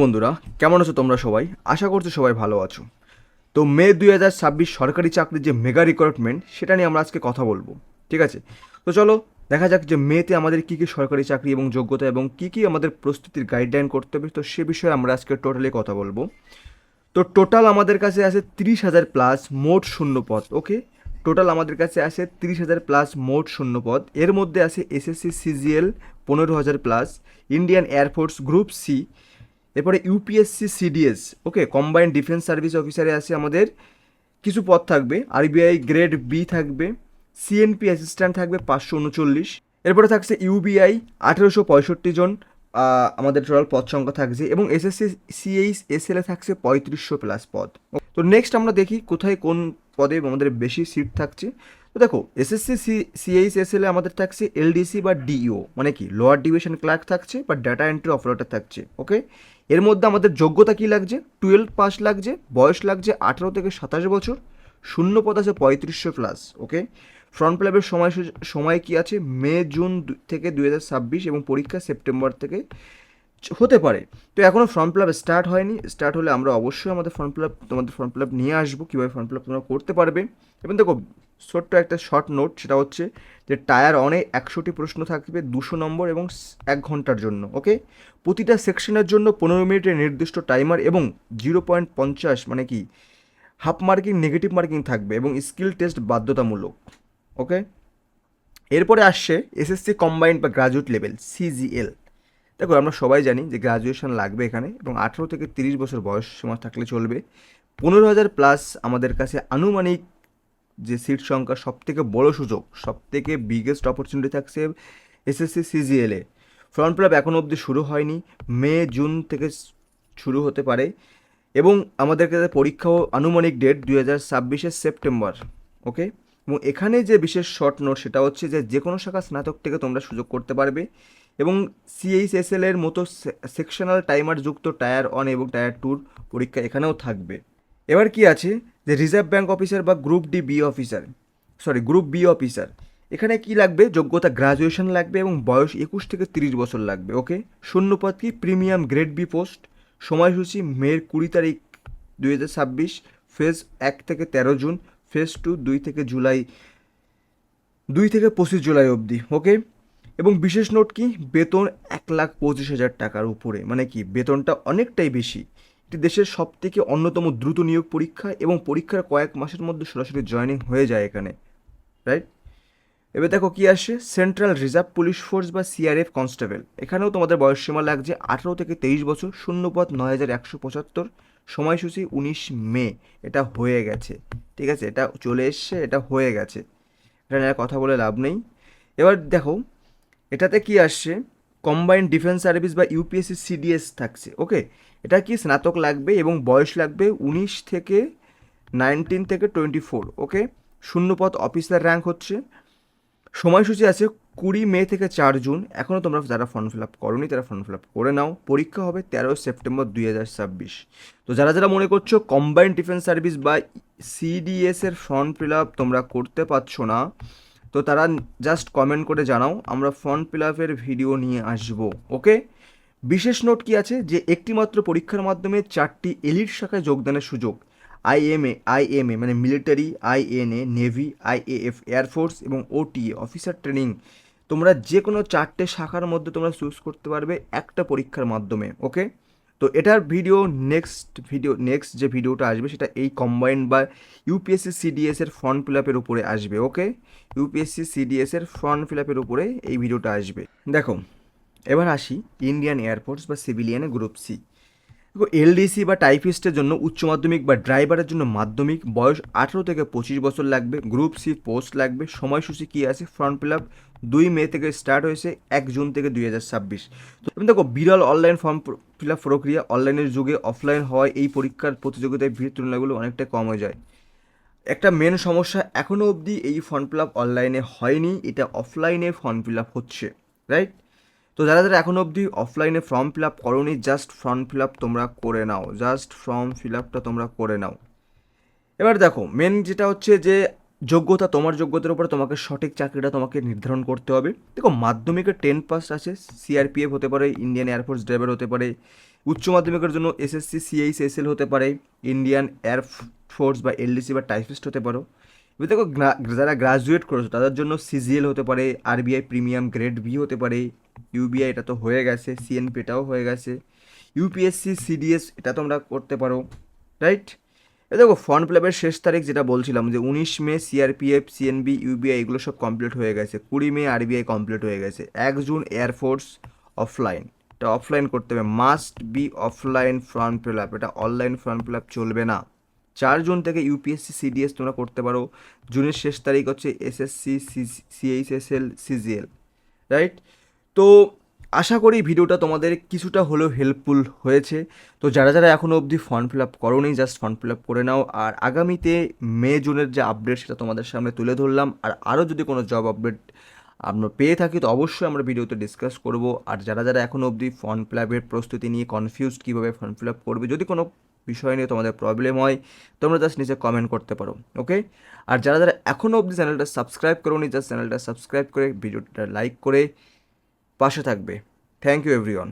বন্ধুরা, কেমন আছো তোমরা সবাই? আশা করছি সবাই ভালো আছো। তো মে 2026 সরকারি চাকরির যে মেগা রিক্রুটমেন্ট সেটা নিয়ে আমরা আজকে কথা বলবো। ঠিক আছে, তো চলো দেখা যাক যে মেতে আমাদের কী কী সরকারি চাকরি এবং যোগ্যতা এবং কী কী আমাদের প্রস্তুতির গাইডলাইন করতে হবে, তো সে বিষয়ে আমরা আজকে টোটালি কথা বলবো। তো টোটাল আমাদের কাছে আছে 30,000 প্লাস মোট শূন্য পদ। ওকে, টোটাল আমাদের কাছে আছে 30,000 প্লাস মোট শূন্য পদ। এর মধ্যে আছে SSC CGL 15,000 plus, Indian air force group C, এরপরে UPSC CDS, okay, combined defence service অফিসারে আছে আমাদের কিছু পদ থাকবে, আরবিআই গ্রেড বি থাকবে, সিএনপি অ্যাসিস্ট্যান্ট থাকবে 539, এরপরে থাকছে ইউবিআই 1865 জন, আমাদের টোটাল পদ সংখ্যা থাকছে, এবং এসএসসি সিএইচ এসএল এ থাকছে 3500 প্লাস পদ। তো নেক্সট আমরা দেখি কোথায় কোন পদে আমাদের বেশি সিট থাকছে। তো দেখো, এসএসসি সিএইচ এসএল এ আমাদের থাকছে এলডিসি বা ডিইও, মানে কি লোয়ার ডিভিশন ক্লার্ক থাকছে বা ডাটা এন্ট্রি অপারেটর থাকছে। ওকে, এর মধ্যে আমাদের যোগ্যতা কি লাগছে? 12 পাস লাগছে, বয়স লাগছে 18 থেকে 27 বছর, শূন্য পদ আছে 3500 প্লাস। ওকে, ফর্ম ফিল আপের সময় কি আছে? মে জুন থেকে 2026, এবং পরীক্ষা সেপ্টেম্বর থেকে হতে পারে। তো এখনও ফর্ম ফিল আপ স্টার্ট হয়নি, স্টার্ট হলে আমরা অবশ্যই তোমাদের ফর্ম ফিল আপ নিয়ে আসবো, কীভাবে ফর্ম ফিল আপ তোমরা করতে পারবে। এবং দেখো, ছোট্ট একটা শর্ট নোট, সেটা হচ্ছে যে টায়ার অনে 100টি প্রশ্ন থাকবে, 200 নম্বর এবং 1 ঘন্টার জন্য। ওকে, প্রতিটা সেকশনের জন্য 15 মিনিটের নির্দিষ্ট টাইমার, এবং 0.50 মানে কি হাফ মার্কিং নেগেটিভ মার্কিং থাকবে, এবং স্কিল টেস্ট বাধ্যতামূলক। ওকে, এরপরে আসছে এসএসসি কম্বাইন্ড বা গ্রাজুয়েট লেভেল সিজিএল। দেখো, আমরা সবাই জানি যে গ্রাজুয়েশন লাগবে এখানে, এবং 18 থেকে 30 বছর বয়স সীমা থাকলে চলবে। 15,000 প্লাস আমাদের কাছে আনুমানিক যে সিট সংখ্যা, সব থেকে বড় সুযোগ, সব থেকে বিগেস্ট অপরচুনিটি থাকছে এসএসসি সিজিএলে। ফর্ম ফিল আপ এখনও অবধি শুরু হয়নি, মে জুন থেকে শুরু হতে পারে, এবং আমাদের কাছে পরীক্ষাও আনুমানিক ডেট 2026 সেপ্টেম্বর। ওকে, এবং এখানে যে বিশেষ শর্ট নোট, সেটা হচ্ছে যে যে কোনো শাখা স্নাতক থেকে তোমরা সুযোগ করতে পারবে, এবং সিএইচএসএল এর মতো সেকশনাল টাইমার যুক্ত টায়ার ওয়ান এবং টায়ার টুর পরীক্ষা এখানেও থাকবে। এবার কি আছে যে রিজার্ভ ব্যাঙ্ক অফিসার বা গ্রুপ বি অফিসার, এখানে কি লাগবে? যোগ্যতা গ্রাজুয়েশন লাগবে, এবং বয়স 21 থেকে 30 বছর লাগবে। ওকে, শূন্যপদ কি প্রিমিয়াম গ্রেড বি পোস্ট, সময়সূচি মের 20 তারিখ 2026, ফেজ 1 থেকে 13 জুন, ফেজ 2 2 থেকে 25 জুলাই অবধি। ওকে, এবং বিশেষ নোট কি, বেতন 1,25,000 টাকার উপরে, মানে কি বেতনটা অনেকটাই বেশি। এটি দেশের সব থেকে অন্যতম দ্রুত নিয়োগ পরীক্ষা, এবং পরীক্ষার কয়েক মাসের মধ্যে সরাসরি জয়েনিং হয়ে যায় এখানে, রাইট? এবার দেখো কি আসে, সেন্ট্রাল রিজার্ভ পুলিশ ফোর্স বা সিআরএফ কনস্টেবল, এখানেও তোমাদের বয়সসীমা লাগছে 18 থেকে 23 বছর, শূন্যপদ 9,175, সময়সূচি 19 মে। এটা হয়ে গেছে, ঠিক আছে, এটা চলে এসছে, এটা হয়ে গেছে, এটা নিয়ে কথা বলে লাভ নেই। এবার দেখো, এটাতে কি আসছে, কম্বাইন্ড ডিফেন্স সার্ভিস বা ইউপিএসসি সিডিএস থাকছে। ওকে, এটা কি স্নাতক লাগবে, এবং বয়স লাগবে 19 থেকে 19 থেকে 24। ওকে, শূন্যপদ অফিসার র্যাঙ্ক হচ্ছে, সময়সূচি আছে 20 মে থেকে 4 জুন। এখনও তোমরা যারা ফর্ম ফিল আপ করোনি তারা ফর্ম ফিল আপ করে নাও। পরীক্ষা হবে 13 সেপ্টেম্বর 2026। তো যারা যারা মনে করছো কম্বাইন্ড ডিফেন্স সার্ভিস বা সিডিএস এর ফর্ম ফিল আপ তোমরা করতে পারছো না, তো তারা জাস্ট কমেন্ট করে জানাও, আমরা ফর্ম ফিল আপের ভিডিও নিয়ে আসবো। ওকে, বিশেষ নোট কি আছে যে একটিমাত্র পরীক্ষার মাধ্যমে 4টি এলিট শাখায় যোগদানের সুযোগ, আইএমএ মানে military, INA navy, IAF air force, এবং ওটিএ অফিসার ট্রেনিং, তোমরা যে কোনো 4টে শাখার মধ্যে তোমরা চুজ করতে পারবে একটা পরীক্ষার মাধ্যমে। ওকে, তো এটার নেক্সট যে ভিডিওটা আসবে সেটা এই কম্বাইন্ড বা ইউপিএসসি সিডিএস এর ফর্ম ফিল আপের উপরে আসবে। ওকে, ইউপিএসসি সিডিএস এর ফর্ম ফিল আপের উপরে এই ভিডিওটা আসবে। দেখো, এবার আসি ইন্ডিয়ান এয়ারফোর্স বা সিভিলিয়ানে গ্রুপ সি। দেখো, এলডিসি বা টাইপিস্টের জন্য উচ্চ মাধ্যমিক বা ড্রাইভারের জন্য মাধ্যমিক, বয়স 18 থেকে 25 বছর লাগবে, গ্রুপ সি পোস্ট লাগবে। সময়সূচি কী আছে? ফর্ম ফিল আপ 2 মে থেকে স্টার্ট হয়েছে, 1 জুন থেকে 2026। তো দেখো, বিরল অনলাইন ফর্ম ফিল আপ প্রক্রিয়া, অনলাইনের যুগে অফলাইন হওয়ায় এই পরীক্ষার প্রতিযোগিতায় ভিড় তুলনাগুলো অনেকটা কম হয়ে যায়। একটা মেন সমস্যা, এখনও অবধি এই ফর্ম ফিল আপ অনলাইনে হয়নি, এটা অফলাইনে ফর্ম ফিল আপ হচ্ছে, রাইট? তো যারা যারা এখনও অবধি অফলাইনে ফর্ম ফিল আপ করোনি, জাস্ট ফর্ম ফিল আপ তোমরা করে নাও, জাস্ট ফর্ম ফিল আপটা তোমরা করে নাও। এবার দেখো, মেন যেটা হচ্ছে যে যোগ্যতা, তোমার যোগ্যতার উপরে তোমাকে সঠিক চাকরিটা তোমাকে নির্ধারণ করতে হবে। দেখো, মাধ্যমিকে 10 পাস আছে, সিআরপিএফ হতে পারে, ইন্ডিয়ান এয়ারফোর্স ড্রাইভার হতে পারে, উচ্চ মাধ্যমিকের জন্য এসএসসি সিএইচএসএল হতে পারে, ইন্ডিয়ান এয়ার ফোর্স বা এলডিসি বা টাইপিস্ট হতে পারো। এবার দেখো যারা গ্রাজুয়েট করেছো তাদের জন্য সিজিএল হতে পারে, আরবিআই প্রিমিয়াম গ্রেড বি হতে পারে, ইউবিআই এটা তো হয়ে গেছে, সিএনপি এটাও হয়ে গেছে, ইউপিএসসি সিডিএস এটা তোমরা করতে পারো, রাইট? এ দেখো ফর্ম ফিল আপের শেষ তারিখ যেটা বলছিলাম যে 19 মে সিআরপিএফ সিএনবি ইউবিআই এগুলো সব কমপ্লিট হয়ে গেছে, 20 মে আরবিআই কমপ্লিট হয়ে গেছে, 1 জুন এয়ারফোর্স অফলাইন, এটা অফলাইন করতে হবে, must be offline form fill up, এটা অনলাইন ফর্ম ফিল আপ চলবে না। 4 জুন থেকে ইউপিএসসি সিডিএস তোমরা করতে পারো, জুনের শেষ তারিখ হচ্ছে এসএসসি সিএইচএসএল সিজিএল, রাইট? তো আশা করি ভিডিওটা তোমাদের কিছুটা হলেও হেল্পফুল হয়েছে। তো যারা যারা এখনও অবধি ফর্ম ফিল আপ করোনি জাস্ট ফর্ম ফিল আপ করে নাও, আর আগামীতে জুনের যে আপডেট সেটা তোমাদের সামনে তুলে ধরলাম। আর আরও যদি কোনো জব আপডেট আমরা পেয়ে থাকি তো অবশ্যই আমরা ভিডিওতে ডিসকাস করব। আর যারা যারা এখনও অবধি ফর্ম ফিল আপের প্রস্তুতি নিয়ে কনফিউজড কীভাবে ফর্ম ফিল আপ করবে, যদি কোনো বিষয় নিয়ে তোমাদের প্রবলেম হয় তোমরা জাস্ট নিচে কমেন্ট করতে পারো, ওকে? আর যারা যারা এখনও অবধি চ্যানেলটা সাবস্ক্রাইব করোনি জাস্ট চ্যানেলটা সাবস্ক্রাইব করে ভিডিওটা লাইক করে পাশে থাকবে। Thank you everyone.